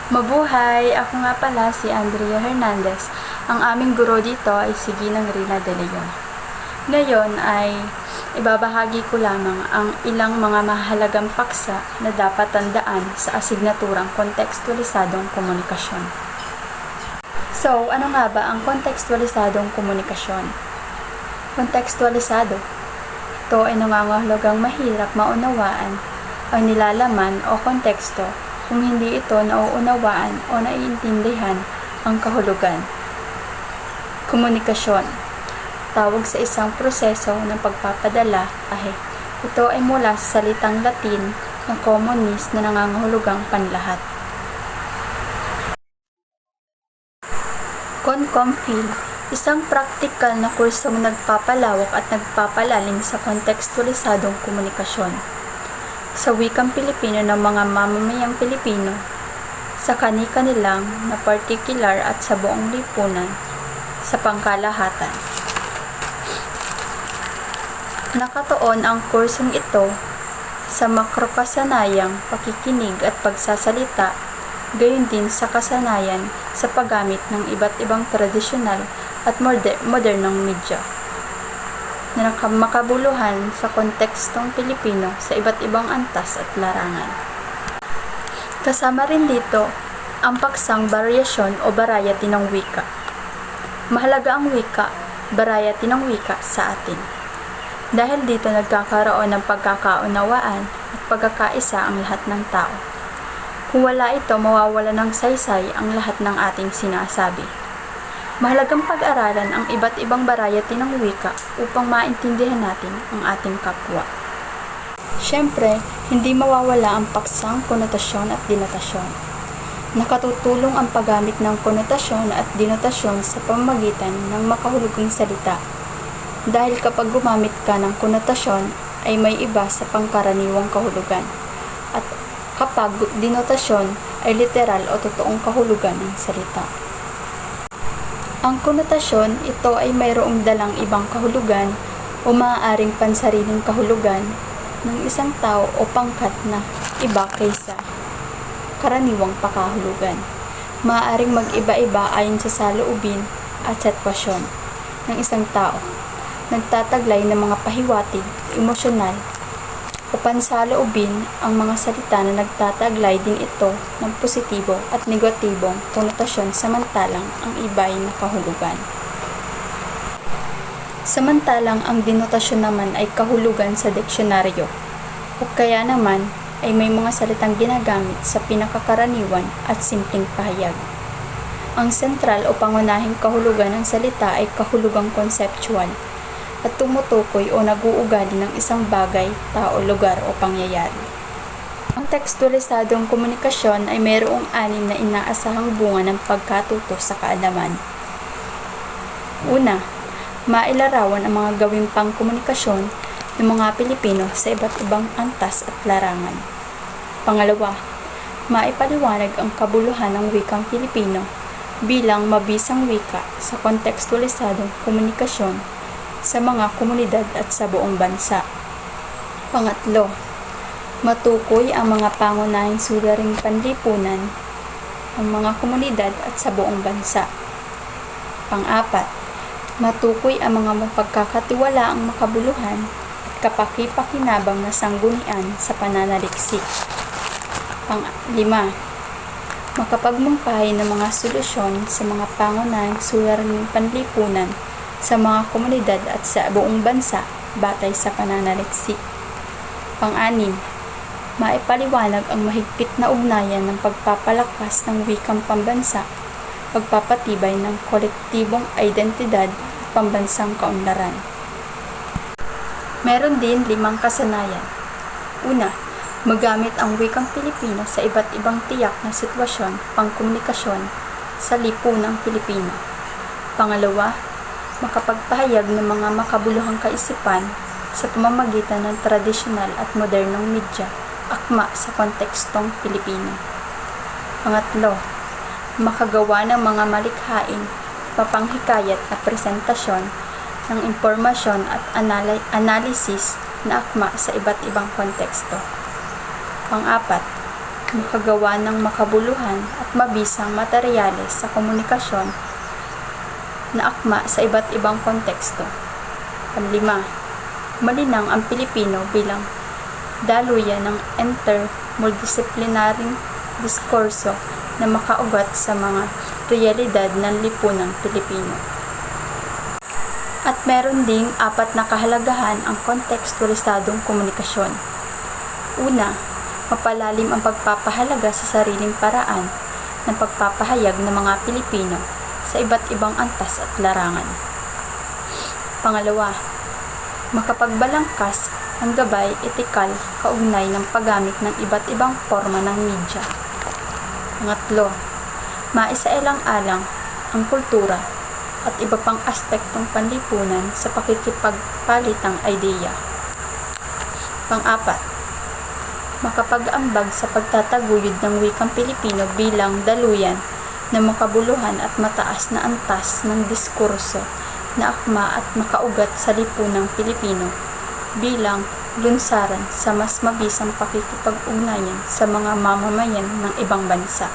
Mabuhay! Ako nga pala si Andrea Hernandez. Ang aming guro dito ay si Ginang Rina De Leon. Ngayon ay ibabahagi ko lamang ang ilang mga mahalagang paksa na dapat tandaan sa asignaturang kontekstualisadong komunikasyon. So, ano nga ba ang kontekstualisadong komunikasyon? Kontekstualisado. Ito ay nangangahulugang mahirap maunawaan ang nilalaman o konteksto kung hindi ito nauunawaan o naiintindihan ang kahulugan. Komunikasyon. Tawag sa isang proseso ng pagpapadala ay ito ay mula sa salitang Latin ng communis na nangangahulugang panlahat. Concomfil, isang praktikal na kursong nagpapalawak at nagpapalalim sa kontekstualisadong komunikasyon sa wikang Pilipino ng mga mamamayang Pilipino, sa kani-kanilang na partikular at sa buong lipunan, sa pangkalahatan. Nakatuon ang kursong ito sa makrokasanayang pakikinig at pagsasalita, gayon din sa kasanayan sa paggamit ng iba't ibang tradisyonal at modernong media na makabuluhan sa kontekstong Pilipino sa iba't ibang antas at larangan. Kasama rin dito ang paksang variasyon o variety ng wika. Mahalaga ang wika, variety ng wika sa atin. Dahil dito nagkakaroon ng pagkakaunawaan at pagkakaisa ang lahat ng tao. Kung wala ito, mawawala ng saysay ang lahat ng ating sinasabi. Mahalagang pag-aralan ang iba't ibang variety ng wika upang maintindihan natin ang ating kapwa. Siyempre, hindi mawawala ang paksang konotasyon at denotasyon. Nakatutulong ang paggamit ng konotasyon at denotasyon sa pamamagitan ng makahulugang salita. Dahil kapag gumamit ka ng konotasyon ay may iba sa pangkaraniwang kahulugan. At kapag denotasyon ay literal o totoong kahulugan ng salita. Ang konotasyon, ito ay mayroong dalang ibang kahulugan o maaaring pansariling kahulugan ng isang tao o pangkat na iba kaysa karaniwang pakahulugan. Maaaring mag-iba-iba ayon sa saloobin at sitwasyon ng isang tao. Nagtataglay ng mga pahiwatig, emosyonal o pansaloobin ang mga salita na nagtataglay din ito ng positibo at negatibong konotasyon samantalang ang iba ay nakahulugan. Samantalang ang denotasyon naman ay kahulugan sa diksyonaryo o kaya naman ay may mga salitang ginagamit sa pinakakaraniwan at simpleng pahayag. Ang sentral o pangunahing kahulugan ng salita ay kahulugang konseptual at tumutukoy o nag-uugali ng isang bagay, tao, lugar o pangyayari. Ang tekstualisadong komunikasyon ay mayroong 6 na inaasahang bunga ng pagkatuto sa kaalaman. Una, mailarawan ang mga gawing pangkomunikasyon ng mga Pilipino sa iba't ibang antas at larangan. Pangalawa, maipaliwanag ang kabuluhan ng wikang Pilipino bilang mabisang wika sa kontekstualisadong komunikasyon sa mga komunidad at sa buong bansa. Pangatlo, matukoy ang mga pangunahing suliraning panlipunan ng mga komunidad at sa buong bansa. Pang-apat, matukoy ang mga mapagkakatiwalaang makabuluhan at kapaki-pakinabang na sanggunian sa pananaliksik. Pang-5, makapagmungkahi ng mga solusyon sa mga pangunahing suliraning panlipunan sa mga komunidad at sa buong bansa batay sa pananaliksik. Pang-6, maipaliwanag ang mahigpit na ugnayan ng pagpapalakas ng wikang pambansa, pagpapatibay ng kolektibong identidad at pambansang kaunlaran. Meron din 5 kasanayan. Una, magamit ang wikang Pilipino sa iba't ibang tiyak na sitwasyon, pangkomunikasyon sa lipunang Pilipino. Pangalawa, makapagpahayag ng mga makabuluhang kaisipan sa pamamagitan ng tradisyonal at modernong media, akma sa kontekstong Pilipino. Pangatlo, makagawa ng mga malikhaing, papanghikayat na presentasyon ng impormasyon at analisis na akma sa iba't ibang konteksto. Pang-apat, makagawa ng makabuluhan at mabisang materyales sa komunikasyon na akma sa iba't ibang konteksto. 5. Malinang ang Pilipino bilang daluyan ng intermultidisiplinaryong diskurso na makaugat sa mga realidad ng lipunang Pilipino. At meron ding 4 na kahalagahan ang kontekstualisadong komunikasyon. Una, mapalalim ang pagpapahalaga sa sariling paraan ng pagpapahayag ng mga Pilipino sa iba't ibang antas at larangan. Pangalawa, makapagbalangkas ang gabay etikal kaugnay ng paggamit ng iba't ibang forma ng media. Pangatlo, maisailang-alang ang kultura at iba pang aspektong panlipunan sa pakikipagpalitang ideya. Pang-4, makapag-ambag sa pagtataguyod ng wikang Pilipino bilang daluyan na makabuluhan at mataas na antas ng diskurso na akma at makaugat sa lipunang Pilipino bilang lunsaran sa mas mabisang pakikipag-ugnayan sa mga mamamayan ng ibang bansa.